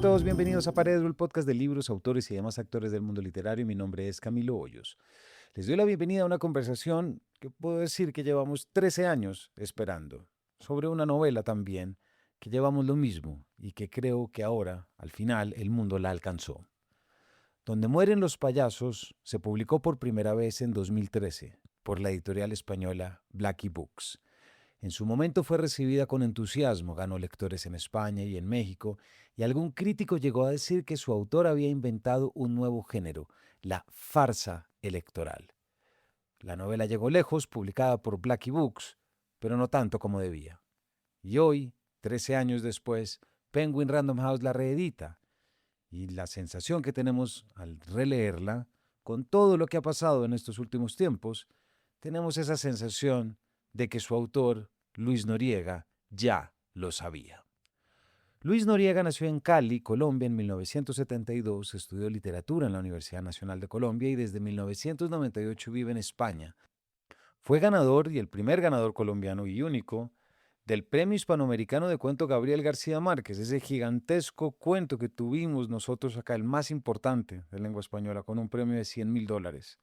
todos, bienvenidos a Paredro, el podcast de libros, autores y demás actores del mundo literario. Mi nombre es Camilo Hoyos. Les doy la bienvenida a una conversación que puedo decir que llevamos 13 años esperando, sobre una novela también, que llevamos lo mismo y que creo que ahora, al final, el mundo la alcanzó. Donde mueren los payasos se publicó por primera vez en 2013 por la editorial española Blackie Books. En su momento fue recibida con entusiasmo, ganó lectores en España y en México, y algún crítico llegó a decir que su autor había inventado un nuevo género, la farsa electoral. La novela llegó lejos, publicada por Blackie Books, pero no tanto como debía. Y hoy, 13 años después, Penguin Random House la reedita, y la sensación que tenemos al releerla, con todo lo que ha pasado en estos últimos tiempos, tenemos esa sensación de que su autor, Luis Noriega, ya lo sabía. Luis Noriega nació en Cali, Colombia, en 1972, estudió literatura en la Universidad Nacional de Colombia y desde 1998 vive en España. Fue ganador y el primer ganador colombiano y único del Premio Hispanoamericano de Cuento Gabriel García Márquez, ese gigantesco cuento que tuvimos nosotros acá, el más importante de lengua española, con un premio de $100,000,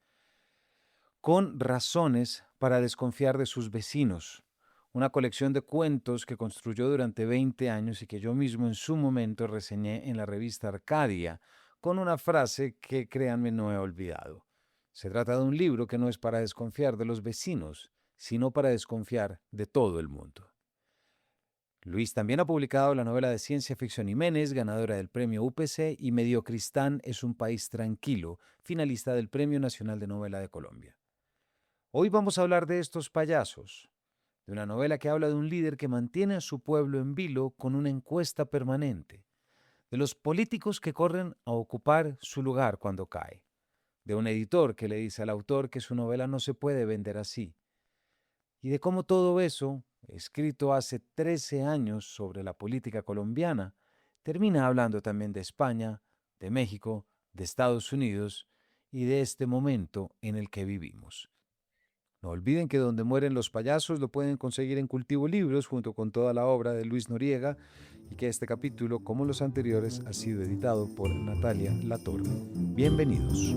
con razones para desconfiar de sus vecinos, una colección de cuentos que construyó durante 20 años y que yo mismo en su momento reseñé en la revista Arcadia, con una frase que, créanme, no he olvidado. Se trata de un libro que no es para desconfiar de los vecinos, sino para desconfiar de todo el mundo. Luis también ha publicado la novela de ciencia ficción Jiménez, ganadora del premio UPC, y Mediocristán es un país tranquilo, finalista del Premio Nacional de Novela de Colombia. Hoy vamos a hablar de estos payasos, de una novela que habla de un líder que mantiene a su pueblo en vilo con una encuesta permanente, de los políticos que corren a ocupar su lugar cuando cae, de un editor que le dice al autor que su novela no se puede vender así, y de cómo todo eso, escrito hace 13 años sobre la política colombiana, termina hablando también de España, de México, de Estados Unidos y de este momento en el que vivimos. No olviden que Donde mueren los payasos lo pueden conseguir en Cultivo Libros junto con toda la obra de Luis Noriega y que este capítulo, como los anteriores, ha sido editado por Natalia Latorre. Bienvenidos.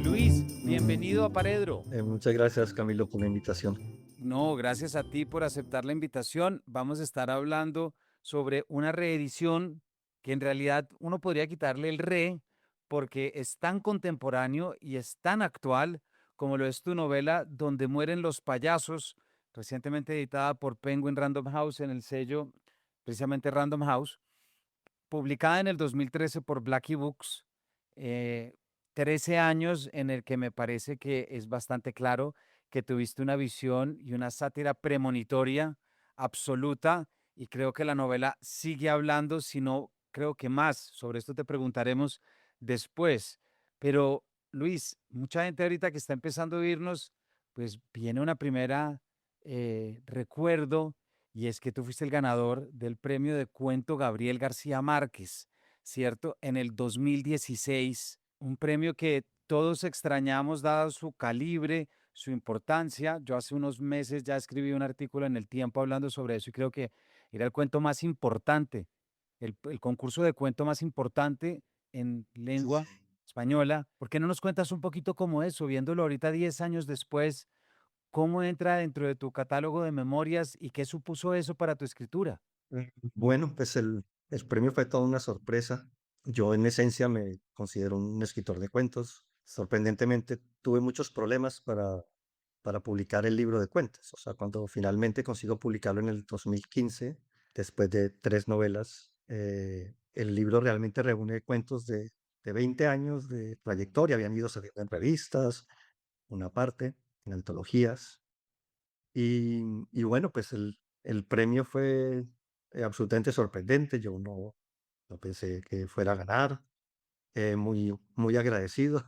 Luis, bienvenido a Paredro. Muchas gracias, Camilo, por la invitación. No, gracias a ti por aceptar la invitación. Vamos a estar hablando sobre una reedición que en realidad uno podría quitarle el re porque es tan contemporáneo y es tan actual como lo es tu novela Donde mueren los payasos, recientemente editada por Penguin Random House en el sello precisamente Random House, publicada en el 2013 por Blackie Books. eh, 13 años en el que me parece que es bastante claro que tuviste una visión y una sátira premonitoria absoluta, y creo que la novela sigue hablando, si no, creo que más. Sobre esto te preguntaremos después. Pero, Luis, mucha gente ahorita que está empezando a oírnos, pues viene una primera recuerdo, y es que tú fuiste el ganador del premio de cuento Gabriel García Márquez, ¿cierto? En el 2016, un premio que todos extrañamos dado su calibre, su importancia. Yo hace unos meses ya escribí un artículo en El Tiempo hablando sobre eso y creo que era el cuento más importante, el concurso de cuento más importante en lengua española. ¿Por qué no nos cuentas un poquito cómo eso, viéndolo ahorita 10 años después, cómo entra dentro de tu catálogo de memorias y qué supuso eso para tu escritura? Bueno, pues el premio fue toda una sorpresa. Yo en esencia me considero un escritor de cuentos. Sorprendentemente tuve muchos problemas para publicar el libro de cuentos. O sea, cuando finalmente consigo publicarlo en el 2015, después de 3 novelas, el libro realmente reúne cuentos de 20 años de trayectoria. Habían ido saliendo en revistas, una parte, en antologías. Y bueno, pues el premio fue absolutamente sorprendente. Yo no pensé que fuera a ganar. Muy, muy agradecido.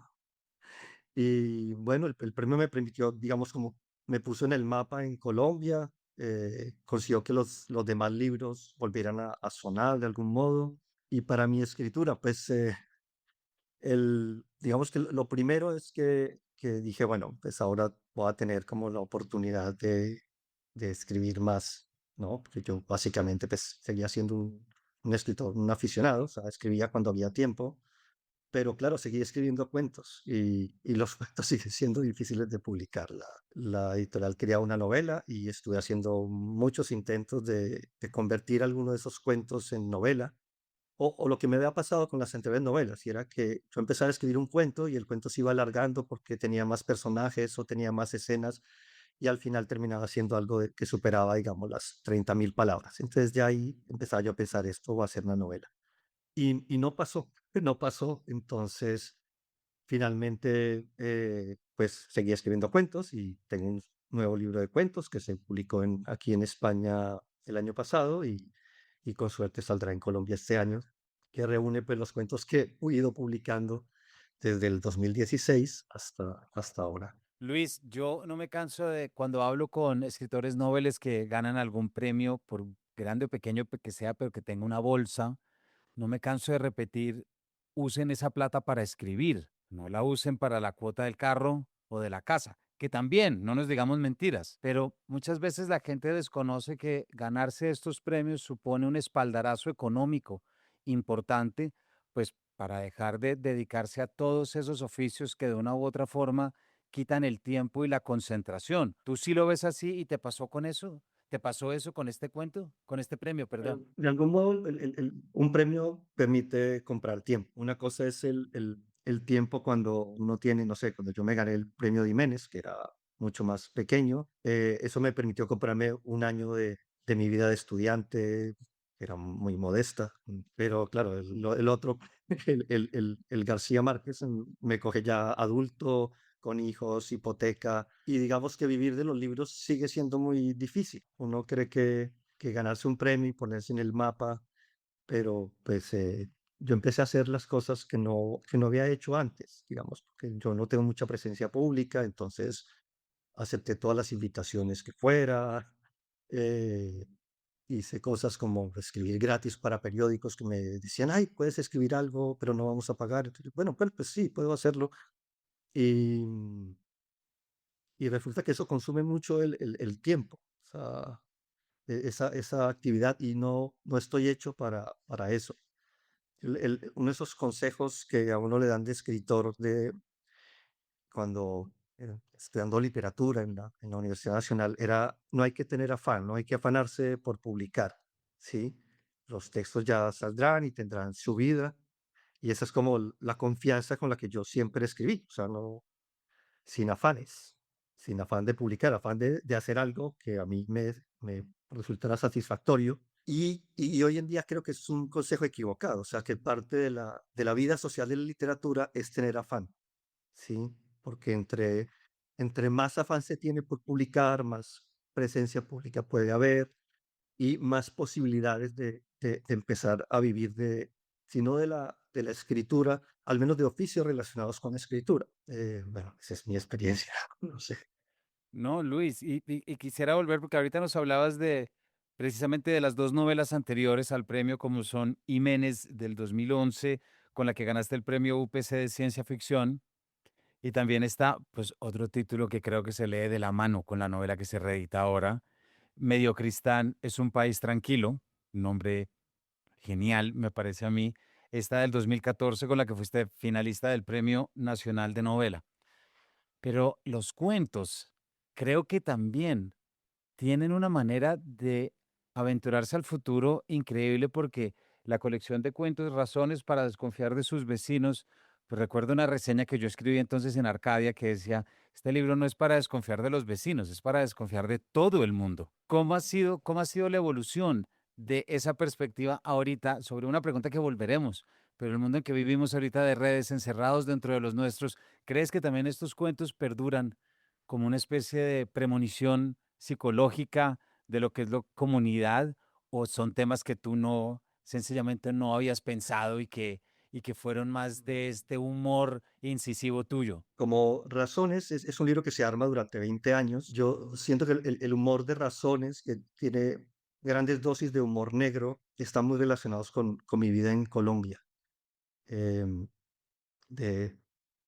Y bueno, el premio me permitió, digamos, como me puso en el mapa en Colombia. Consiguió que los demás libros volvieran a sonar de algún modo. Y para mi escritura, pues digamos que lo primero es que dije, bueno, pues ahora voy a tener como la oportunidad de escribir más, ¿no? Porque yo básicamente pues seguía siendo un un escritor, un aficionado, o sea, escribía cuando había tiempo, pero claro, seguí escribiendo cuentos y los cuentos siguen siendo difíciles de publicar. La editorial quería una novela y estuve haciendo muchos intentos de convertir alguno de esos cuentos en novela. O lo que me había pasado con las anteriores novelas, y era que yo empezaba a escribir un cuento y el cuento se iba alargando porque tenía más personajes o tenía más escenas y al final terminaba siendo algo que superaba, digamos, las 30.000 palabras. Entonces ya ahí empezaba yo a pensar, esto va a ser una novela. Y no pasó, no pasó. Entonces, finalmente, pues seguí escribiendo cuentos y tengo un nuevo libro de cuentos que se publicó aquí en España el año pasado y con suerte saldrá en Colombia este año, que reúne pues los cuentos que he ido publicando desde el 2016 hasta ahora. Luis, yo no me canso de cuando hablo con escritores noveles que ganan algún premio, por grande o pequeño que sea, pero que tenga una bolsa. No me canso de repetir, usen esa plata para escribir, no la usen para la cuota del carro o de la casa, que también, no nos digamos mentiras, pero muchas veces la gente desconoce que ganarse estos premios supone un espaldarazo económico importante, pues para dejar de dedicarse a todos esos oficios que de una u otra forma quitan el tiempo y la concentración. ¿Tú sí lo ves así y te pasó con eso? ¿Te pasó eso con este cuento? Con este premio, perdón. De algún modo, un premio permite comprar tiempo. Una cosa es el tiempo cuando uno tiene, no sé, cuando yo me gané el premio Diménez, que era mucho más pequeño, eso me permitió comprarme un año de mi vida de estudiante, que era muy modesta, pero claro, el otro, el García Márquez, me coge ya adulto, con hijos, hipoteca, y digamos que vivir de los libros sigue siendo muy difícil. Uno cree que ganarse un premio y ponerse en el mapa, pero pues yo empecé a hacer las cosas que no había hecho antes, digamos, porque yo no tengo mucha presencia pública, entonces acepté todas las invitaciones que fuera, eh, hice cosas como escribir gratis para periódicos que me decían, ay, puedes escribir algo, pero no vamos a pagar. Entonces, bueno, pues sí, puedo hacerlo. Y, y resulta que eso consume mucho el tiempo. O sea, esa actividad y no estoy hecho para eso. Uno de esos consejos que a uno le dan de escritor cuando estudiando literatura en la Universidad Nacional era no hay que tener afán, no hay que afanarse por publicar, ¿sí? Los textos ya saldrán y tendrán su vida y esa es como la confianza con la que yo siempre escribí, o sea, no, sin afanes, sin afán de publicar, afán de hacer algo que a mí me resultara satisfactorio. Y hoy en día creo que es un consejo equivocado, o sea, que parte de la vida social de la literatura es tener afán, ¿sí? Porque entre más afán se tiene por publicar, más presencia pública puede haber y más posibilidades de empezar a vivir si no de la escritura, al menos de oficios relacionados con la escritura. Bueno, esa es mi experiencia, no sé. No, Luis, y quisiera volver porque ahorita nos hablabas de precisamente de las dos novelas anteriores al premio, como son Jiménez del 2011, con la que ganaste el premio UPC de ciencia ficción, y también está, pues, otro título que creo que se lee de la mano con la novela que se reedita ahora, Mediocristán es un país tranquilo, un nombre genial, me parece a mí, esta del 2014 con la que fuiste finalista del Premio Nacional de Novela. Pero los cuentos, creo que también tienen una manera de aventurarse al futuro increíble porque la colección de cuentos, Razones para desconfiar de sus vecinos, pues recuerdo una reseña que yo escribí entonces en Arcadia que decía, este libro no es para desconfiar de los vecinos, es para desconfiar de todo el mundo. Cómo ha sido la evolución de esa perspectiva ahorita sobre una pregunta que volveremos? Pero el mundo en que vivimos ahorita de redes, encerrados dentro de los nuestros, ¿crees que también estos cuentos perduran como una especie de premonición psicológica de lo que es la comunidad o son temas que tú no, sencillamente no habías pensado y que fueron más de este humor incisivo tuyo? Como Razones es un libro que se arma durante 20 años. Yo siento que el humor de Razones, que tiene grandes dosis de humor negro, está muy relacionados con mi vida en Colombia. Em, de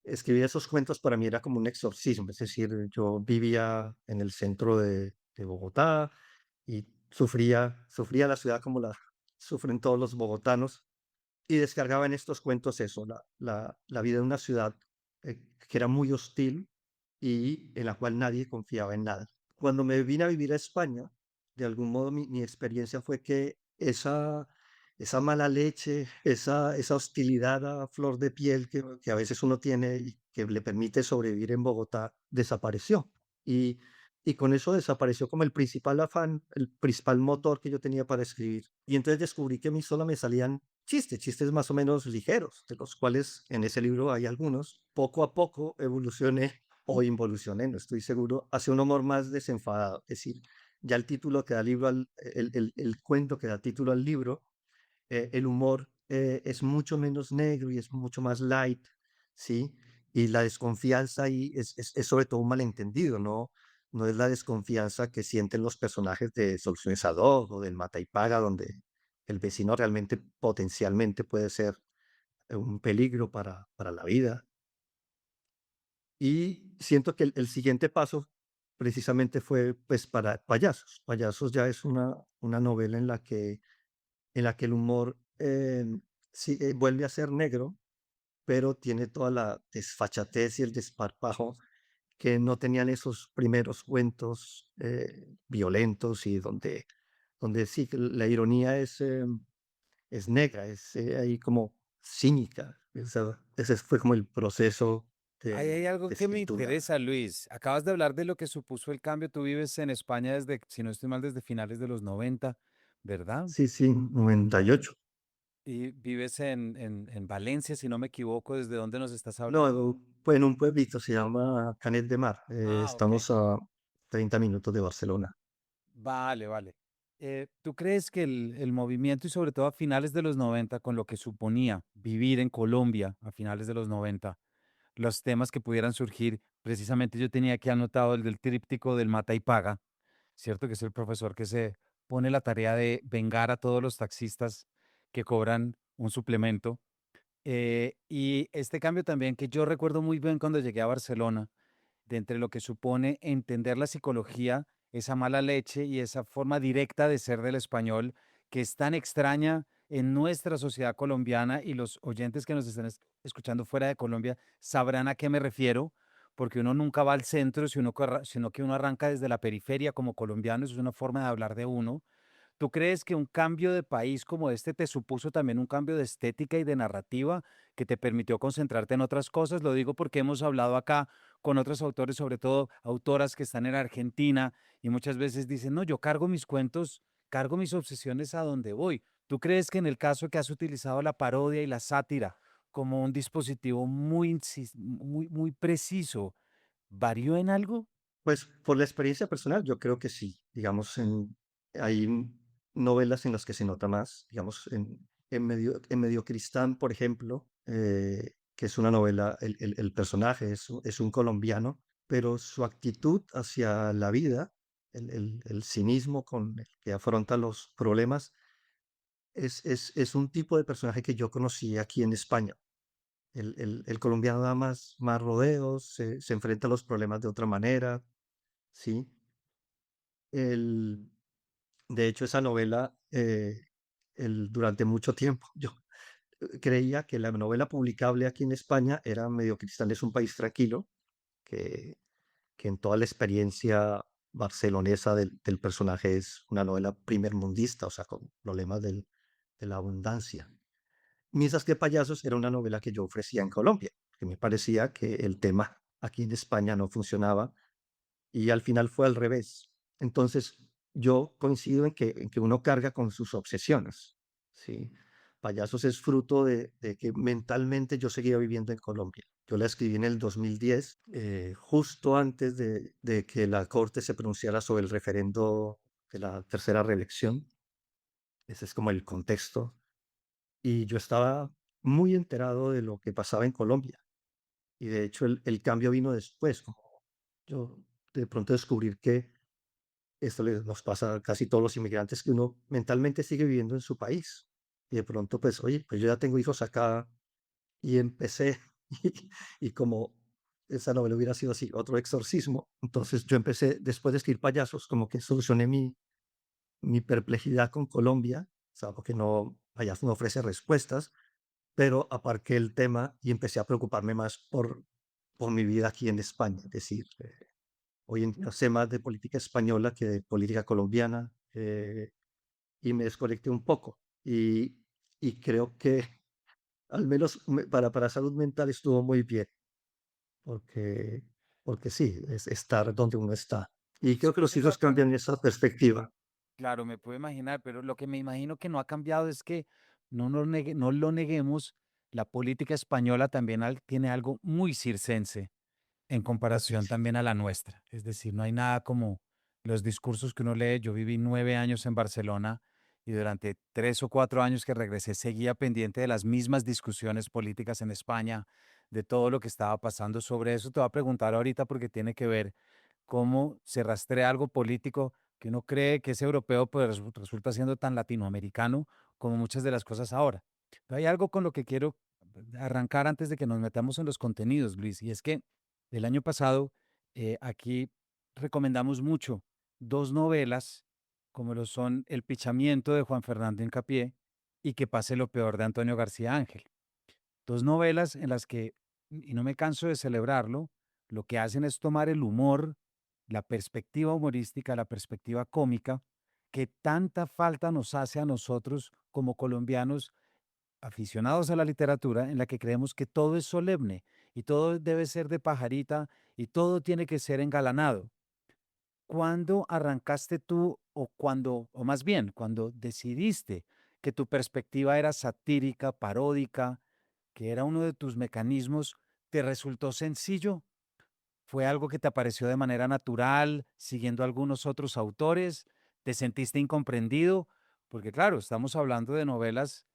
escribir esos cuentos para mí era como un exorcismo, es decir, yo vivía en el centro de Bogotá y sufría la ciudad como sufren todos los bogotanos, y descargaba en estos cuentos eso, la vida de una ciudad que era muy hostil y en la cual nadie confiaba en nada. Cuando me vine a vivir a España, de algún modo mi experiencia fue que esa mala leche, esa hostilidad a flor de piel que a veces uno tiene y que le permite sobrevivir en Bogotá, desapareció. Y, y con eso desapareció como el principal afán, el principal motor que yo tenía para escribir. Y entonces descubrí que a mí solo me salían chistes más o menos ligeros, de los cuales en ese libro hay algunos. Poco a poco evolucioné o involucioné, no estoy seguro, hacia un humor más desenfadado. Es decir, ya el título que da libro el cuento que da título al libro, el humor es mucho menos negro y es mucho más light, ¿sí? Y la desconfianza ahí es sobre todo un malentendido, ¿no? No es la desconfianza que sienten los personajes de Soluciones Ad Hoc o del Mata y Paga, donde el vecino realmente potencialmente puede ser un peligro para la vida. Y siento que el siguiente paso precisamente fue, pues, para Payasos. Payasos ya es una novela en la que el humor, sí, vuelve a ser negro, pero tiene toda la desfachatez y el desparpajo que no tenían esos primeros cuentos, violentos y donde sí, que la ironía es negra, es, ahí como cínica. Ese fue como el proceso Ahí hay algo de que me escritura. interesa, Luis. Acabas de hablar de lo que supuso el cambio. Tú vives en España desde, si no estoy mal, desde finales de los 90, ¿verdad? Sí, sí, 98. Y vives en Valencia, si no me equivoco, ¿desde dónde nos estás hablando? No, fue en un pueblito, se llama Canet de Mar. Ah, ok. Estamos a 30 minutos de Barcelona. Vale, vale. ¿Tú crees que el movimiento y sobre todo a finales de los 90, con lo que suponía vivir en Colombia a finales de los 90, los temas que pudieran surgir, precisamente yo tenía aquí anotado el del tríptico del Mata y Paga, ¿cierto? Que es el profesor que se pone la tarea de vengar a todos los taxistas que cobran un suplemento. Y este cambio también que yo recuerdo muy bien cuando llegué a Barcelona, de entre lo que supone entender la psicología, esa mala leche y esa forma directa de ser del español que es tan extraña en nuestra sociedad colombiana, y los oyentes que nos están escuchando fuera de Colombia sabrán a qué me refiero, porque uno nunca va al centro, sino que uno arranca desde la periferia como colombiano. Eso es una forma de hablar de uno. ¿Tú crees que un cambio de país como este te supuso también un cambio de estética y de narrativa que te permitió concentrarte en otras cosas? Lo digo porque hemos hablado acá con otros autores, sobre todo autoras que están en Argentina, y muchas veces dicen, no, yo cargo mis cuentos, cargo mis obsesiones a donde voy. ¿Tú crees que en el caso que has utilizado la parodia y la sátira como un dispositivo muy preciso, varió en algo? Pues por la experiencia personal, yo creo que sí. Digamos, hay novelas en las que se nota más. Digamos, en Medio Cristán, por ejemplo, que es una novela, el personaje es un colombiano, pero su actitud hacia la vida, el cinismo con el que afronta los problemas, es un tipo de personaje que yo conocí aquí en España. El colombiano da más rodeos, se enfrenta a los problemas de otra manera, ¿sí? El, de hecho, esa novela, durante mucho tiempo, yo creía que la novela publicable aquí en España era Medio Cristal es un país tranquilo, que, que en toda la experiencia barcelonesa del personaje es una novela primermundista, o sea, con problemas de la abundancia. Mientras que Payasos era una novela que yo ofrecía en Colombia, que me parecía que el tema aquí en España no funcionaba y al final fue al revés. Entonces, yo coincido en que uno carga con sus obsesiones, ¿sí? Payasos es fruto de que mentalmente yo seguía viviendo en Colombia. Yo la escribí en el 2010, justo antes de que la Corte se pronunciara sobre el referendo de la tercera reelección. Ese es como el contexto. Y yo estaba muy enterado de lo que pasaba en Colombia. Y de hecho el cambio vino después, como yo de pronto descubrir que esto nos pasa a casi todos los inmigrantes, que uno mentalmente sigue viviendo en su país. Y de pronto, pues, oye, pues yo ya tengo hijos acá y empecé, y como esa novela hubiera sido así, otro exorcismo, entonces yo empecé, después de escribir Payasos, como que solucioné mi perplejidad con Colombia, sea, porque no, allá no ofrece respuestas, pero aparqué el tema y empecé a preocuparme más por mi vida aquí en España. Es decir, hoy en día sé más de política española que de política colombiana, y me desconecté un poco. Y creo que al menos para salud mental estuvo muy bien, porque, porque sí, es estar donde uno está. Y Sí, creo que los hijos exacto. cambian esa perspectiva. Claro, me puedo imaginar, pero lo que me imagino que no ha cambiado es que no lo neguemos, la política española también tiene algo muy circense en Sí, comparación sí. también a la nuestra. Es decir, no hay nada como los discursos que uno lee. Yo viví 9 años en Barcelona y durante 3 o 4 años que regresé seguía pendiente de las mismas discusiones políticas en España, de todo lo que estaba pasando sobre eso. Te voy a preguntar ahorita porque tiene que ver cómo se rastrea algo político que uno cree que es europeo, pero resulta siendo tan latinoamericano como muchas de las cosas ahora. Pero hay algo con lo que quiero arrancar antes de que nos metamos en los contenidos, Luis, y es que el año pasado aquí recomendamos mucho dos novelas, como lo son El Pichamiento de Juan Fernando Incapié y Que pase lo peor de Antonio García Ángel. Dos novelas en las que, y no me canso de celebrarlo, lo que hacen es tomar el humor, la perspectiva humorística, la perspectiva cómica, que tanta falta nos hace a nosotros como colombianos aficionados a la literatura, en la que creemos que todo es solemne y todo debe ser de pajarita y todo tiene que ser engalanado. ¿Cuándo arrancaste tú o más bien, cuando decidiste que tu perspectiva era satírica, paródica, que era uno de tus mecanismos, te resultó sencillo? ¿Fue algo que te apareció de manera natural, siguiendo algunos otros autores? ¿Te sentiste incomprendido? Porque claro, estamos hablando de novelas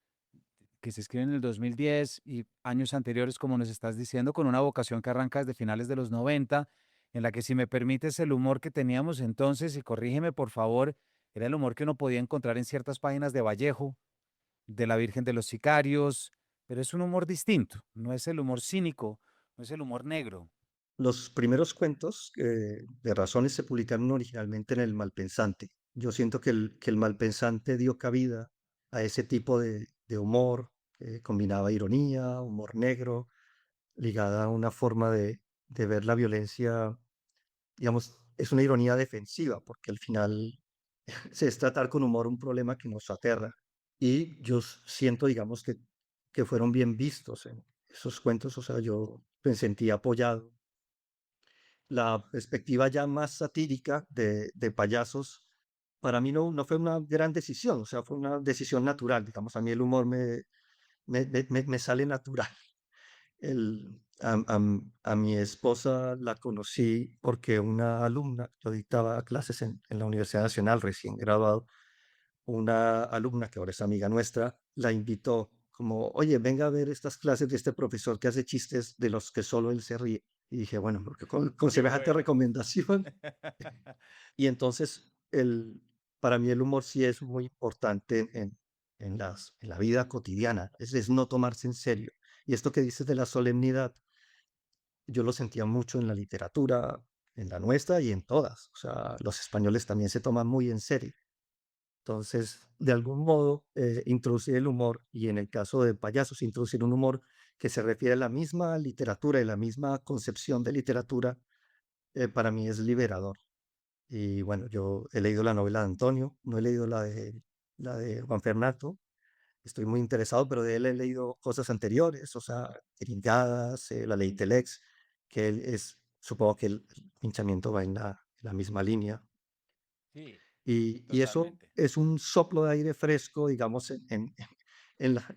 que se escriben en el 2010 y años anteriores, como nos estás diciendo, con una vocación que arranca desde finales de los 90, en la que, si me permites, el humor que teníamos entonces, y corrígeme por favor, era el humor que uno podía encontrar en ciertas páginas de Vallejo, de La Virgen de los Sicarios, pero es un humor distinto, no es el humor cínico, no es el humor negro. Los primeros cuentos de Razones se publicaron originalmente en El Malpensante. Yo siento que el Malpensante dio cabida a ese tipo de humor que combinaba ironía, humor negro, ligada a una forma de ver la violencia, digamos, es una ironía defensiva, porque al final se es tratar con humor un problema que nos aterra. Y yo siento, digamos, que fueron bien vistos en esos cuentos, o sea, yo me sentí apoyado. La perspectiva ya más satírica de payasos, para mí no fue una gran decisión, o sea, fue una decisión natural, digamos, a mí el humor me sale natural. A mi esposa la conocí porque una alumna, yo dictaba clases en la Universidad Nacional, recién graduado, una alumna que ahora es amiga nuestra, la invitó como, oye, venga a ver estas clases de este profesor que hace chistes de los que solo él se ríe. Y dije, bueno, porque con Qué semejante bueno. recomendación. Y entonces, para mí el humor sí es muy importante en la vida cotidiana, es no tomarse en serio. Y esto que dices de la solemnidad, yo lo sentía mucho en la literatura, en la nuestra y en todas. O sea, los españoles también se toman muy en serio. Entonces, de algún modo, introducir el humor, y en el caso de payasos, introducir un humor que se refiere a la misma literatura y la misma concepción de literatura, para mí es liberador. Y bueno, yo he leído la novela de Antonio, no he leído la de Juan Fernando, estoy muy interesado, pero de él he leído cosas anteriores, o sea, Tringadas, la ley Telex, que él es, supongo que el pinchamiento va en la misma línea. Sí, Y eso totalmente. es un soplo de aire fresco, digamos, en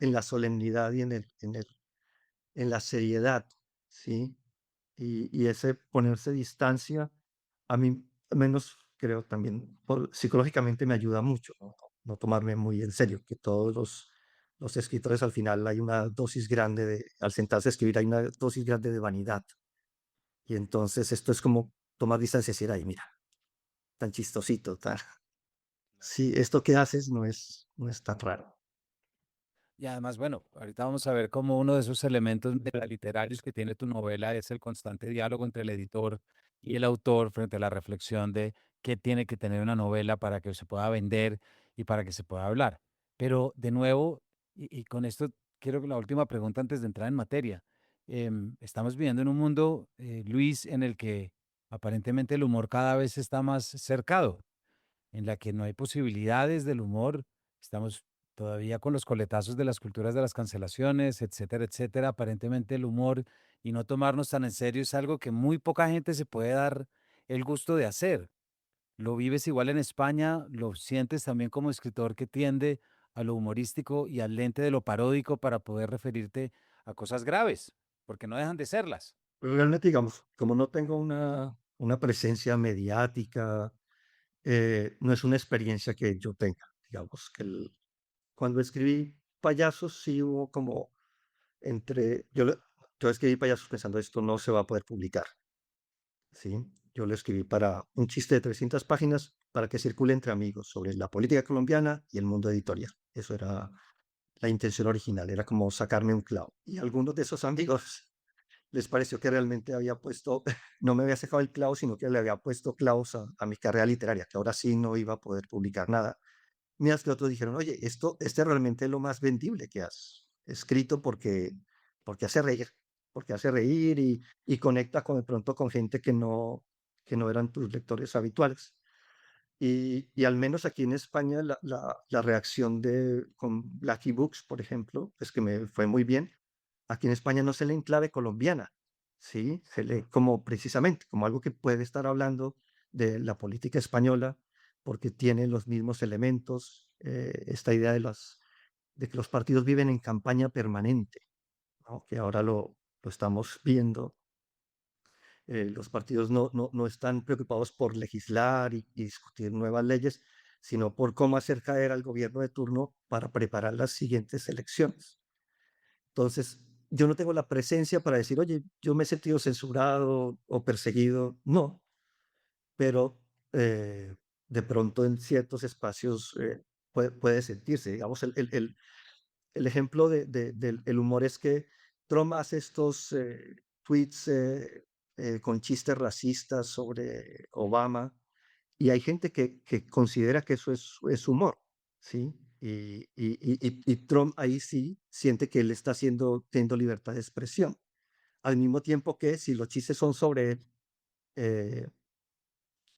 la solemnidad y en la seriedad, ¿sí? Y ese ponerse distancia, a mí, al menos creo también, psicológicamente me ayuda mucho, ¿no? No tomarme muy en serio, que todos los escritores al final hay una dosis grande al sentarse a escribir, hay una dosis grande de vanidad. Y entonces esto es como tomar distancia y decir, ay, mira, tan chistosito, tan... Sí, esto que haces no es tan raro. Y además, bueno, ahorita vamos a ver cómo uno de esos elementos literarios que tiene tu novela es el constante diálogo entre el editor y el autor frente a la reflexión de qué tiene que tener una novela para que se pueda vender y para que se pueda hablar. Pero de nuevo, y con esto quiero que la última pregunta antes de entrar en materia. Estamos viviendo en un mundo, Luis, en el que aparentemente el humor cada vez está más cercado, en la que no hay posibilidades del humor. Estamos todavía con los coletazos de las culturas de las cancelaciones, etcétera, etcétera. Aparentemente el humor y no tomarnos tan en serio es algo que muy poca gente se puede dar el gusto de hacer. ¿Lo vives igual en España? ¿Lo sientes también como escritor que tiende a lo humorístico y al lente de lo paródico para poder referirte a cosas graves? Porque no dejan de serlas. Pero realmente, digamos, como no tengo una presencia mediática, no es una experiencia que yo tenga. Digamos que cuando escribí Payasos, sí hubo como yo escribí Payasos pensando esto no se va a poder publicar, ¿sí? Yo lo escribí para un chiste de 300 páginas para que circule entre amigos sobre la política colombiana y el mundo editorial. Eso era la intención original, era como sacarme un clavo. Y a algunos de esos amigos les pareció que realmente había puesto, no me había sacado el clavo, sino que le había puesto clavos a mi carrera literaria, que ahora sí no iba a poder publicar nada. Mientras que otros dijeron, oye, este realmente es lo más vendible que has escrito porque hace reír, porque hace reír y conecta con de pronto con gente que no eran tus lectores habituales. Y al menos aquí en España la reacción con Blacky Books, por ejemplo, es que me fue muy bien. Aquí en España no se lee en clave colombiana, ¿sí? Se lee como precisamente, como algo que puede estar hablando de la política española, porque tiene los mismos elementos, esta idea de que los partidos viven en campaña permanente, ¿no? Que ahora lo estamos viendo. Los partidos no están preocupados por legislar y discutir nuevas leyes, sino por cómo hacer caer al gobierno de turno para preparar las siguientes elecciones. Entonces, yo no tengo la presencia para decir, oye, yo me he sentido censurado o perseguido. No, pero de pronto en ciertos espacios puede sentirse. Digamos, el ejemplo del el humor es que Trump hace estos tweets con chistes racistas sobre Obama y hay gente que considera que eso es humor, ¿sí? Y Trump ahí sí siente que él está teniendo libertad de expresión. Al mismo tiempo que si los chistes son sobre él,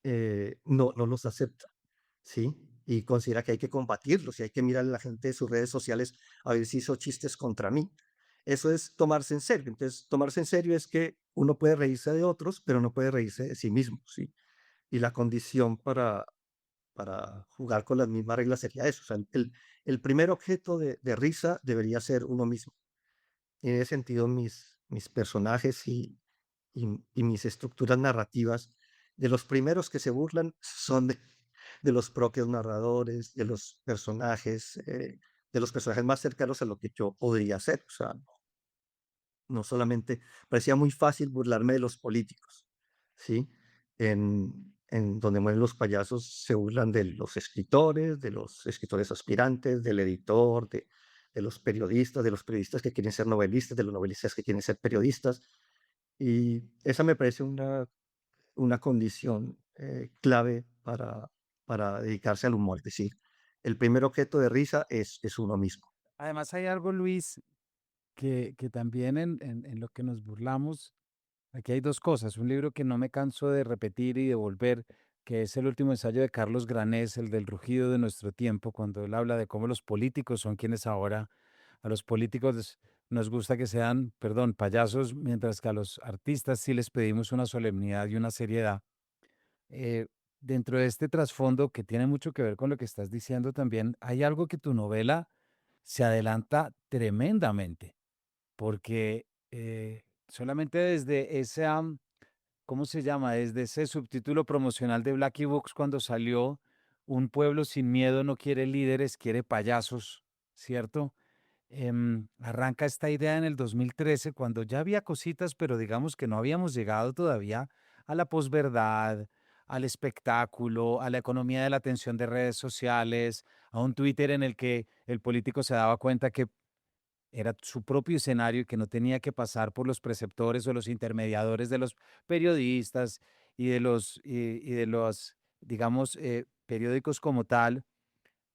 eh, no los acepta, ¿sí? Y considera que hay que combatirlos y hay que mirar a la gente de sus redes sociales a ver si hizo chistes contra mí. Eso es tomarse en serio. Entonces, tomarse en serio es que uno puede reírse de otros, pero no puede reírse de sí mismo, ¿sí? Y la condición para jugar con las mismas reglas sería eso. O sea, el primer objeto de risa debería ser uno mismo. Y en ese sentido, mis personajes y mis estructuras narrativas, de los primeros que se burlan son de los propios narradores, de los personajes más cercanos a lo que yo podría ser. O sea, no solamente parecía muy fácil burlarme de los políticos, ¿sí? En Donde mueren los payasos se burlan de los escritores aspirantes, del editor, de los periodistas que quieren ser novelistas, de los novelistas que quieren ser periodistas. Y esa me parece una condición clave para dedicarse al humor. Es decir, el primer objeto de risa es uno mismo. Además hay algo, Luis, que también en lo que nos burlamos, aquí hay dos cosas. Un libro que no me canso de repetir y de volver, que es el último ensayo de Carlos Granés, el del rugido de nuestro tiempo, cuando él habla de cómo los políticos son quienes ahora, a los políticos nos gusta que sean, perdón, payasos, mientras que a los artistas sí les pedimos una solemnidad y una seriedad. Eh, Dentro de este trasfondo que tiene mucho que ver con lo que estás diciendo también, hay algo que tu novela se adelanta tremendamente, porque solamente desde esa, ¿cómo se llama? Desde ese subtítulo promocional de Blacky Books cuando salió, Un pueblo sin miedo no quiere líderes, quiere payasos, ¿cierto? Arranca esta idea en el 2013 cuando ya había cositas, pero digamos que no habíamos llegado todavía a la posverdad, al espectáculo, a la economía de la atención de redes sociales, a un Twitter en el que el político se daba cuenta que era su propio escenario y que no tenía que pasar por los preceptores o los intermediadores de los periodistas y de los, digamos, periódicos como tal.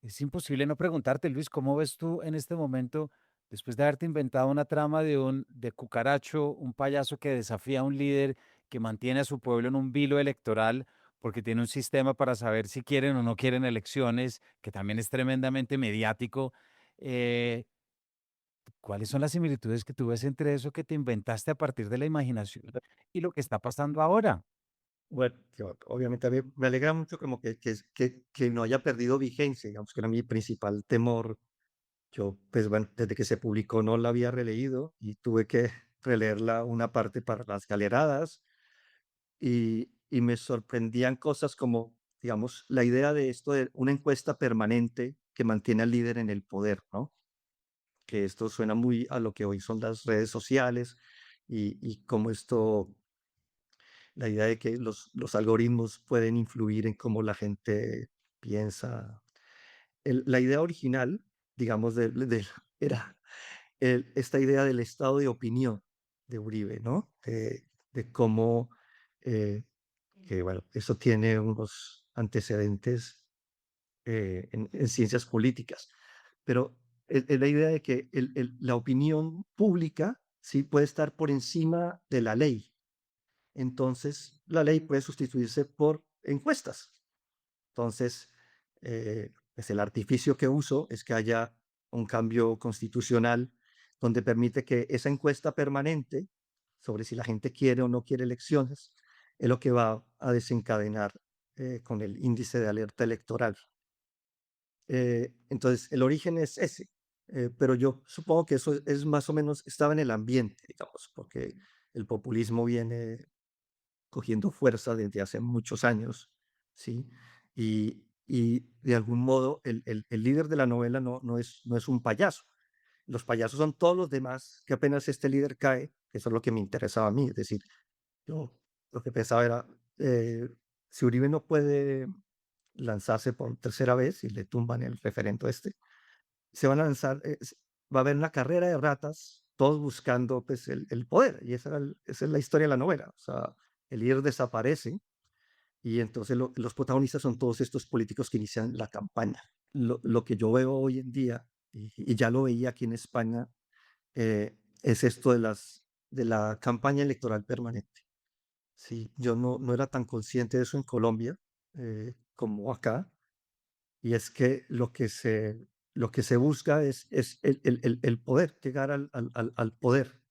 Es imposible no preguntarte, Luis, ¿cómo ves tú en este momento, después de haberte inventado una trama de cucaracho, un payaso que desafía a un líder que mantiene a su pueblo en un vilo electoral porque tiene un sistema para saber si quieren o no quieren elecciones, que también es tremendamente mediático? eh, ¿Cuáles son las similitudes que tú ves entre eso que te inventaste a partir de la imaginación y lo que está pasando ahora? Bueno, yo, obviamente me alegra mucho como que no haya perdido vigencia, digamos que era mi principal temor. Yo, pues bueno, desde que se publicó no la había releído y tuve que releerla una parte para las galeradas y me sorprendían cosas como, digamos, la idea de esto de una encuesta permanente que mantiene al líder en el poder, ¿no? Que esto suena muy a lo que hoy son las redes sociales y cómo esto, la idea de que los algoritmos pueden influir en cómo la gente piensa. La idea original, digamos, era esta idea del estado de opinión de Uribe, ¿no? De cómo, eh, que bueno, eso tiene unos antecedentes en ciencias políticas, pero es la idea de que la opinión pública sí puede estar por encima de la ley. Entonces, la ley puede sustituirse por encuestas. Entonces, pues el artificio que uso es que haya un cambio constitucional donde permite que esa encuesta permanente sobre si la gente quiere o no quiere elecciones es lo que va a desencadenar con el índice de alerta electoral. Entonces, el origen es ese, pero yo supongo que eso es más o menos, estaba en el ambiente, digamos, porque el populismo viene cogiendo fuerza desde hace muchos años, ¿sí? Y de algún modo el líder de la novela no es un payaso. Los payasos son todos los demás que apenas este líder cae, que eso es lo que me interesaba a mí. Es decir, yo lo que pensaba era, si Uribe no puede lanzarse por tercera vez y le tumban el referendo este, se van a lanzar, va a haber una carrera de ratas, todos buscando pues, el poder. Y esa es la historia de la novela. O sea, el líder desaparece y entonces los protagonistas son todos estos políticos que inician la campaña. Lo que yo veo hoy en día, y ya lo veía aquí en España, es esto de la campaña electoral permanente. Sí, yo no era tan consciente de eso en Colombia como acá, y es que lo que se busca es el poder, llegar al poder.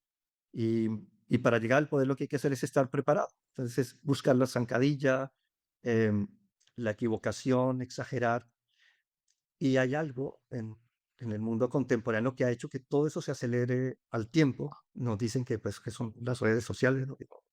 Y, y para llegar al poder lo que hay que hacer es estar preparado. Entonces, buscar la zancadilla, em, la equivocación, exagerar. Y hay algo en el mundo contemporáneo que ha hecho que todo eso se acelere al tiempo. Nos dicen que, pues, que son las redes sociales, ¿no? Digo,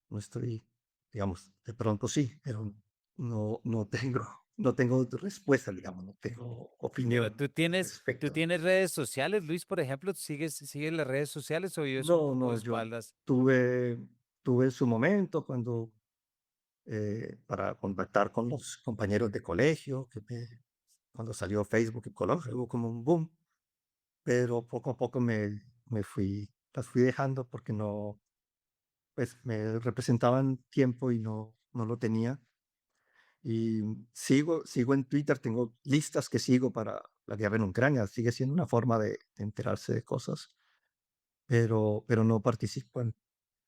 no estoy, digamos, de pronto sí, pero no tengo, no tengo respuesta, digamos, no tengo Pero opinión al tú respecto. tienes redes sociales, Luis, por ejemplo, ¿sigues las redes sociales o vives un No, poco de no, yo espaldas? tuve, tuve en su momento cuando para contactar con los compañeros de colegio, cuando salió Facebook en Colombia, hubo como un boom, pero poco a poco las fui dejando porque no, pues me representaban tiempo y no lo tenía. Y sigo en Twitter, tengo listas que sigo para la guerra en Ucrania, sigue siendo una forma de enterarse de cosas, pero no participo en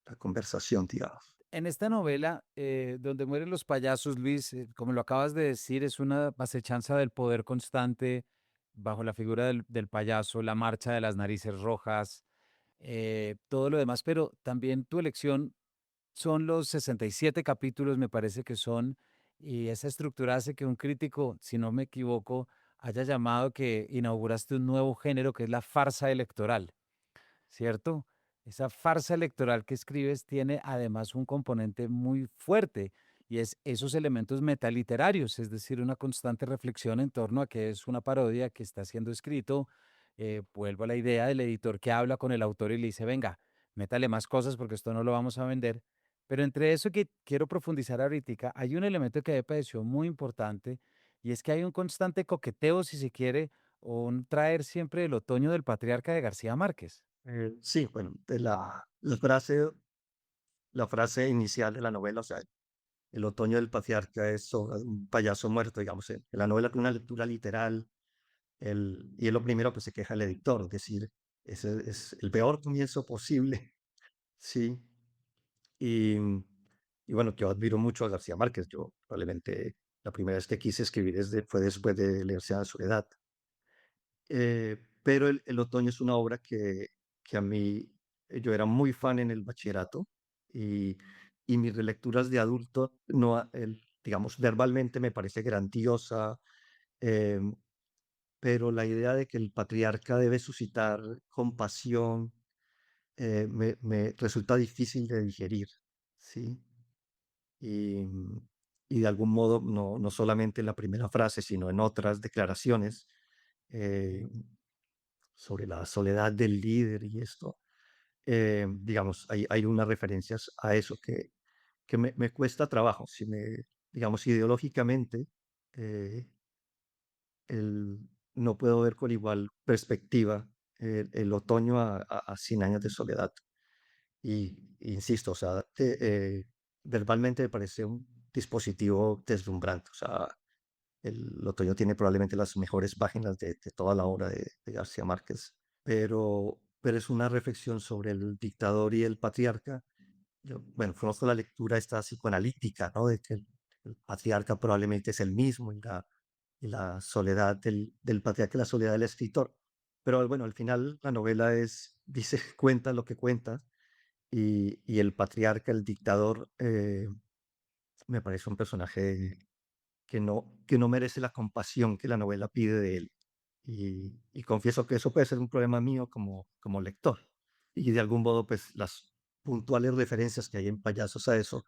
la conversación, digamos. En esta novela, donde mueren los payasos, Luis, como lo acabas de decir, es una acechanza del poder constante bajo la figura del payaso, la marcha de las narices rojas, todo lo demás, pero también tu elección son los 67 capítulos, me parece que son, y esa estructura hace que un crítico, si no me equivoco, haya llamado que inauguraste un nuevo género que es la farsa electoral. ¿Cierto? Esa farsa electoral que escribes tiene además un componente muy fuerte y es esos elementos metaliterarios, es decir, una constante reflexión en torno a que es una parodia que está siendo escrito. Vuelvo a la idea del editor que habla con el autor y le dice, venga, métale más cosas porque esto no lo vamos a vender. Pero entre eso que quiero profundizar ahorita, hay un elemento que me pareció muy importante y es que hay un constante coqueteo, si se quiere, o un traer siempre el otoño del patriarca de García Márquez. Sí, bueno, la frase inicial de la novela, o sea, El otoño del patriarca es sobre un payaso muerto, digamos. En la novela tiene una lectura literal, y es lo primero que se queja el editor, es decir, ese es el peor comienzo posible, sí. Y, y bueno, yo admiro mucho a García Márquez. Yo probablemente la primera vez que quise escribir fue después de leerse a Soledad. Pero el otoño es una obra que a mí, yo era muy fan en el bachillerato y, y mis relecturas de adulto, no, digamos, verbalmente me parece grandiosa, em, pero la idea de que el patriarca debe suscitar compasión me resulta difícil de digerir, ¿sí? Y, y de algún modo, no solamente en la primera frase, sino en otras declaraciones, eh, sobre la soledad del líder y esto, digamos, hay unas referencias a eso que me cuesta trabajo. Si me, digamos, ideológicamente, eh, no puedo ver con igual perspectiva el otoño a 100 años de soledad. Y insisto, o sea, verbalmente me parece un dispositivo deslumbrante. O sea, el otoño tiene probablemente las mejores páginas de toda la obra de García Márquez, pero es una reflexión sobre el dictador y el patriarca. Yo, bueno, conozco la lectura esta psicoanalítica, ¿no? De que el patriarca probablemente es el mismo y la soledad del patriarca y la soledad del escritor. Pero bueno, al final la novela dice, cuenta lo que cuenta y el patriarca, el dictador, me parece un personaje que no merece la compasión que la novela pide de él. Y confieso que eso puede ser un problema mío como lector. Y de algún modo, pues las puntuales referencias que hay en Payasos a eso,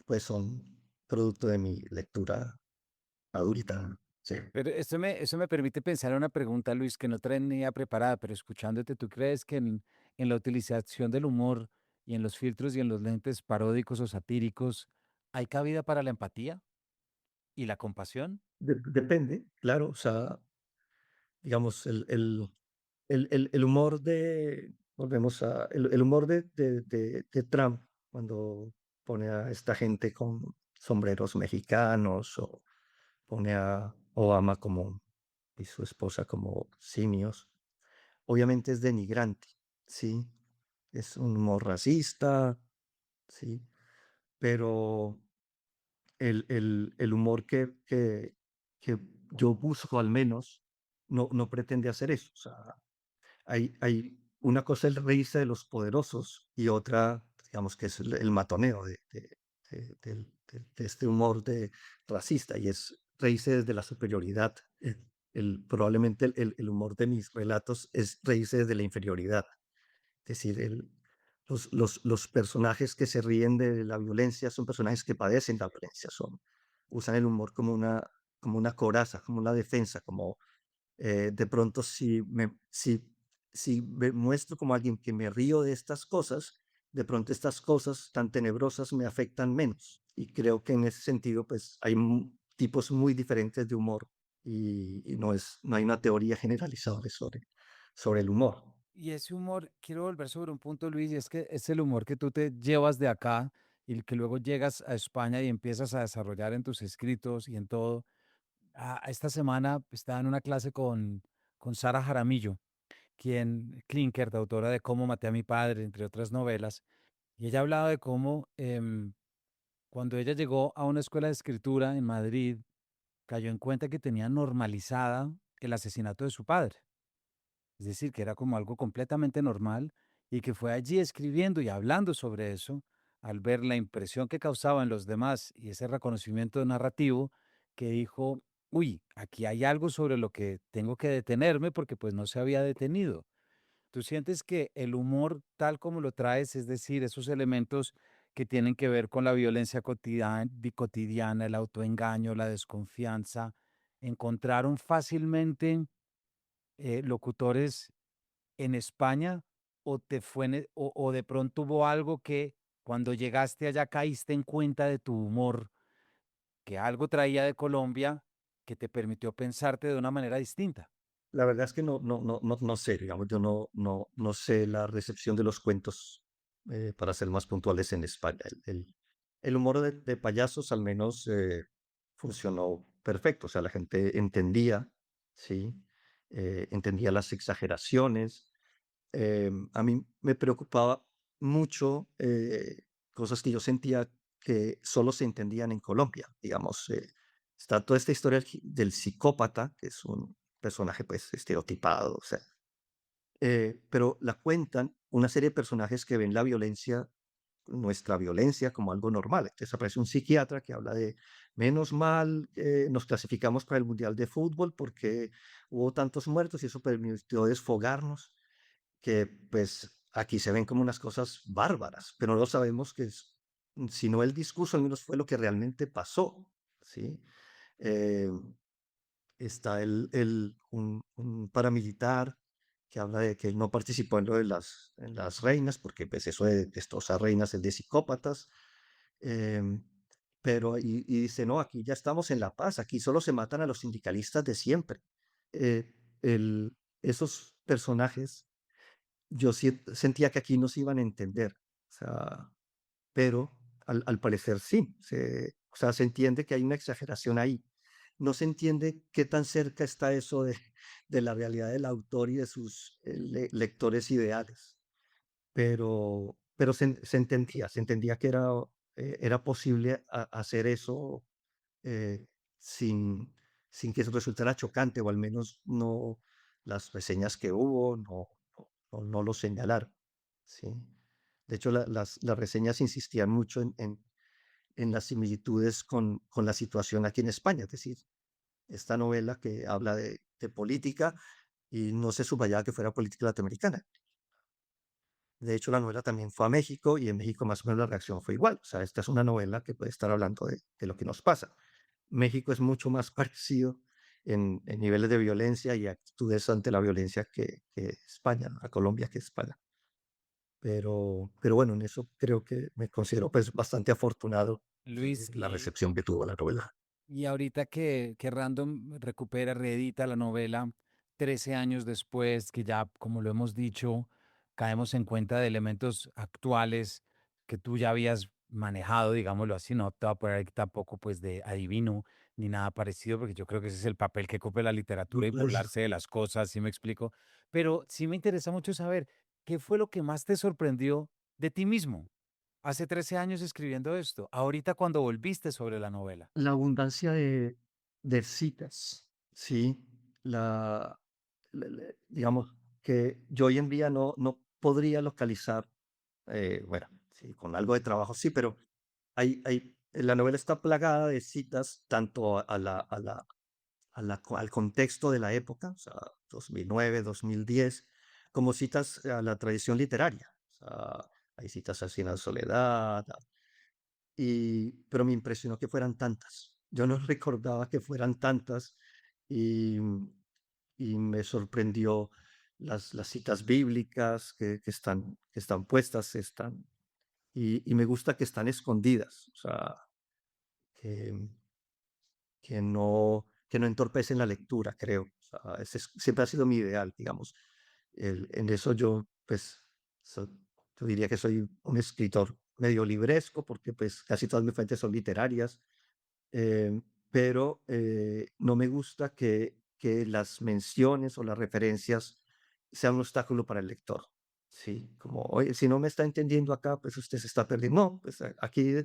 pues son producto de mi lectura adulta. Sí. Pero eso me permite pensar en una pregunta, Luis, que no tenía preparada, pero escuchándote, ¿tú crees que en la utilización del humor y en los filtros y en los lentes paródicos o satíricos hay cabida para la empatía y la compasión? Depende, claro, o sea, digamos, el humor volvemos el humor de Trump, cuando pone a esta gente con sombreros mexicanos o pone a Obama y su esposa como simios, obviamente es denigrante, ¿sí? Es un humor racista, ¿sí? Pero el humor que yo busco al menos no pretende hacer eso. O sea, hay una cosa el reírse de los poderosos y otra, digamos, que es el matoneo de este humor racista, y es reírse desde la superioridad. Probablemente el humor de mis relatos es reírse desde la inferioridad. Es decir, los personajes que se ríen de la violencia son personajes que padecen la violencia, usan el humor como una coraza, como una defensa, como de pronto si me muestro como alguien que me río de estas cosas, de pronto estas cosas tan tenebrosas me afectan menos. Y creo que en ese sentido, pues hay tipos muy diferentes de humor y no hay una teoría generalizada sobre el humor. Y ese humor, quiero volver sobre un punto, Luis, y es que es el humor que tú te llevas de acá y el que luego llegas a España y empiezas a desarrollar en tus escritos y en todo. Esta semana estaba en una clase con Sara Jaramillo, quien, Klinkert, autora de Cómo maté a mi padre, entre otras novelas, y ella hablaba de cómo cuando ella llegó a una escuela de escritura en Madrid, cayó en cuenta que tenía normalizada el asesinato de su padre. Es decir, que era como algo completamente normal y que fue allí escribiendo y hablando sobre eso, al ver la impresión que causaba en los demás y ese reconocimiento narrativo, que dijo, uy, aquí hay algo sobre lo que tengo que detenerme porque pues no se había detenido. ¿Tú sientes que el humor tal como lo traes, es decir, esos elementos que tienen que ver con la violencia cotidiana, el autoengaño, la desconfianza, encontraron fácilmente locutores en España o te fue o de pronto hubo algo que cuando llegaste allá caíste en cuenta de tu humor, que algo traía de Colombia que te permitió pensarte de una manera distinta? La verdad es que no sé, digamos, yo no sé la recepción de los cuentos, para ser más puntuales en España. el humor de payasos al menos funcionó perfecto, o sea, la gente entendía, ¿sí? Entendía las exageraciones. A mí me preocupaba mucho cosas que yo sentía que solo se entendían en Colombia, digamos. Está toda esta historia del psicópata, que es un personaje pues estereotipado, o sea, pero la cuentan una serie de personajes que ven la violencia, nuestra violencia, como algo normal. Entonces aparece un psiquiatra que habla de, menos mal, nos clasificamos para el Mundial de Fútbol porque hubo tantos muertos y eso permitió desfogarnos, que pues aquí se ven como unas cosas bárbaras, pero no sabemos que es, si no el discurso, al menos fue lo que realmente pasó, ¿sí? Eh, Está un paramilitar que habla de que él no participó en lo de en las reinas, porque pues eso de destrozar reinas es de psicópatas. em, pero, y dice, no, aquí ya estamos en la paz, aquí solo se matan a los sindicalistas de siempre. Eh, esos personajes, yo sentía que aquí no se iban a entender, o sea, pero al parecer sí, o sea, se entiende que hay una exageración ahí. No se entiende qué tan cerca está eso de la realidad del autor y de sus lectores ideales, pero se entendía que era posible hacer eso eh, sin, sin que eso resultara chocante, o al menos no las reseñas que hubo no lo señalaron. ¿Sí? De hecho, las reseñas insistían mucho en las similitudes con la situación aquí en España, es decir, esta novela que habla de política y no se subrayaba que fuera política latinoamericana. De hecho, la novela también fue a México y en México más o menos la reacción fue igual. O sea, esta es una novela que puede estar hablando de lo que nos pasa. México es mucho más parecido en niveles de violencia y actitudes ante la violencia que España, ¿no? A Colombia que España. Pero bueno, en eso creo que me considero pues bastante afortunado Luis, la recepción que tuvo la novela. y ahorita que Random recupera, reedita la novela 13 años después, que ya, como lo hemos dicho, caemos en cuenta de elementos actuales que tú ya habías manejado, digámoslo así, no te voy a poner aquí tampoco pues de adivino ni nada parecido, porque yo creo que ese es el papel que cumple la literatura y burlarse de las cosas, ¿sí me explico? Pero sí me interesa mucho saber, ¿qué fue lo que más te sorprendió de ti mismo hace 13 años escribiendo esto, ahorita cuando volviste sobre la novela? La abundancia de citas, ¿sí? Digamos que yo hoy en día no podría localizar, bueno, sí, con algo de trabajo sí, pero la novela está plagada de citas tanto al contexto de la época, o sea, 2009, 2010, como citas a la tradición literaria. O sea, hay citas a Cien años de soledad, pero me impresionó que fueran tantas. Yo no recordaba que fueran tantas y, y me sorprendió las citas bíblicas que están puestas, y me gusta que están escondidas, o sea, que, que no entorpecen la lectura, creo. O sea, siempre ha sido mi ideal, digamos. En eso yo, pues, yo diría que soy un escritor medio libresco, porque pues casi todas mis fuentes son literarias, eh, pero no me gusta que las menciones o las referencias sean un obstáculo para el lector. Sí, como, oye, si no me está entendiendo acá, pues usted se está perdiendo. No, pues aquí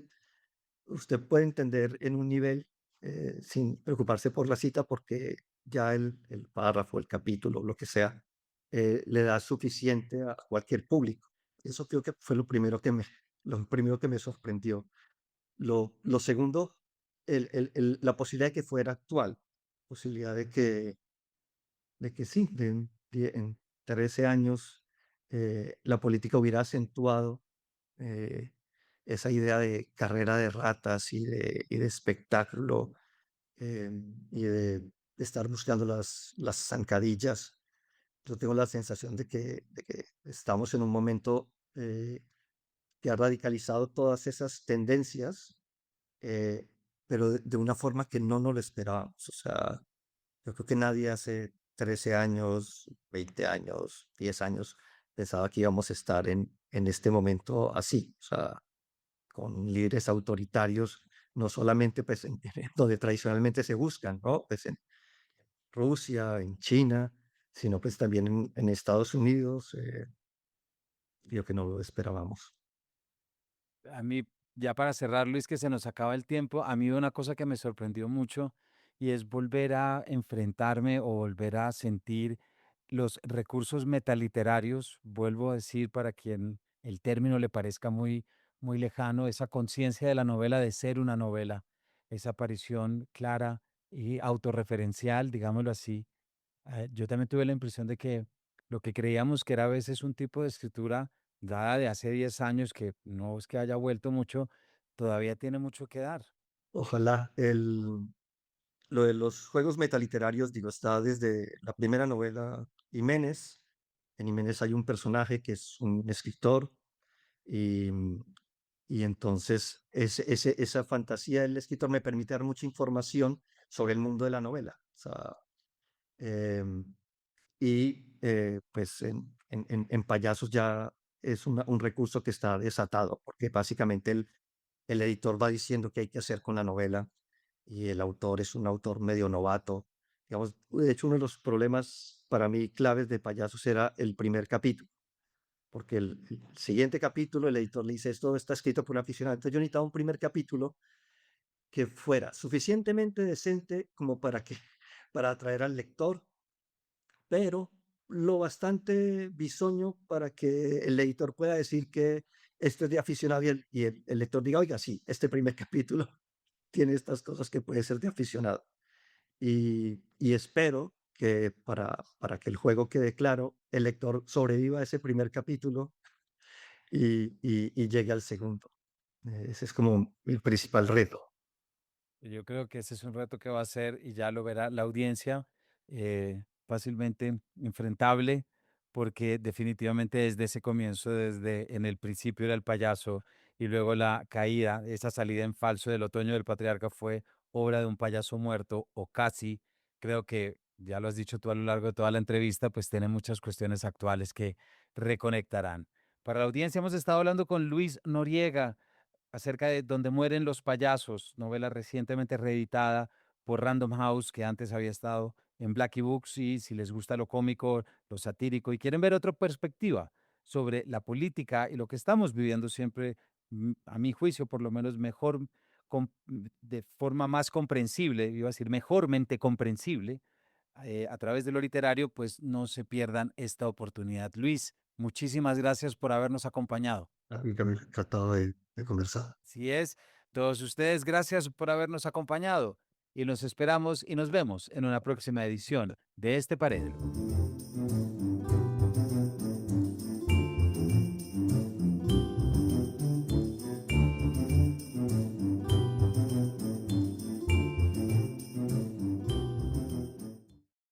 usted puede entender en un nivel sin preocuparse por la cita, porque ya el párrafo, el capítulo, lo que sea, le da suficiente a cualquier público. Eso creo que fue lo primero que me sorprendió. Lo segundo, la posibilidad de que fuera actual, posibilidad de que sí, en 13 años la política hubiera acentuado eh, esa idea de carrera de ratas y de espectáculo, eh, y de estar buscando las zancadillas. Yo tengo la sensación de que estamos en un momento que ha radicalizado todas esas tendencias, eh, pero de una forma que no nos lo esperábamos. O sea, yo creo que nadie hace 13 años, 20 años, 10 años pensaba que íbamos a estar en este momento así. O sea, con líderes autoritarios, no solamente pues donde tradicionalmente se buscan, ¿no? Pues en Rusia, en China, sino pues también en Estados Unidos, lo que no lo esperábamos. A mí, ya para cerrar, Luis, que se nos acaba el tiempo, a mí una cosa que me sorprendió mucho y es volver a enfrentarme o volver a sentir los recursos metaliterarios, vuelvo a decir para quien el término le parezca muy lejano, esa conciencia de la novela de ser una novela, esa aparición clara y autorreferencial, digámoslo así. Yo también tuve la impresión de que lo que creíamos que era a veces un tipo de escritura dada de hace 10 años, que no es que haya vuelto mucho, todavía tiene mucho que dar. Ojalá lo de los juegos metaliterarios, digo, está desde la primera novela Jiménez. En Jiménez hay un personaje que es un escritor y, y entonces esa fantasía del escritor me permite dar mucha información sobre el mundo de la novela. O sea, em, pues en Payasos ya es un recurso que está desatado, porque básicamente el editor va diciendo qué hay que hacer con la novela y el autor es un autor medio novato. Digamos, de hecho, uno de los problemas para mí claves de Payasos era el primer capítulo, porque el siguiente capítulo el editor le dice, esto está escrito por un aficionado. Entonces yo necesitaba un primer capítulo que fuera suficientemente decente como para que para atraer al lector, pero lo bastante bisoño para que el editor pueda decir que esto es de aficionado y el lector diga, oiga, sí, este primer capítulo tiene estas cosas que puede ser de aficionado. Y espero que para que el juego quede claro, el lector sobreviva a ese primer capítulo y llegue al segundo. Ese es como el principal reto. Yo creo que ese es un reto que va a ser, y ya lo verá la audiencia, fácilmente enfrentable, porque definitivamente desde ese comienzo, desde en el principio era el payaso y luego la caída, esa salida en falso del otoño del patriarca fue obra de un payaso muerto o casi. Creo que ya lo has dicho tú a lo largo de toda la entrevista, pues tiene muchas cuestiones actuales que reconectarán. Para la audiencia hemos estado hablando con Luis Noriega acerca de Donde mueren los payasos, novela recientemente reeditada por Random House, que antes había estado en Blackie Books, y si les gusta lo cómico, lo satírico, y quieren ver otra perspectiva sobre la política y lo que estamos viviendo siempre, a mi juicio, por lo menos mejor, de forma más comprensible, iba a decir mejormente comprensible, a través de lo literario, pues no se pierdan esta oportunidad. Luis, muchísimas gracias por habernos acompañado. A mí también tratado de conversar. Así es. Todos ustedes, gracias por habernos acompañado y nos esperamos y nos vemos en una próxima edición de este Paredro.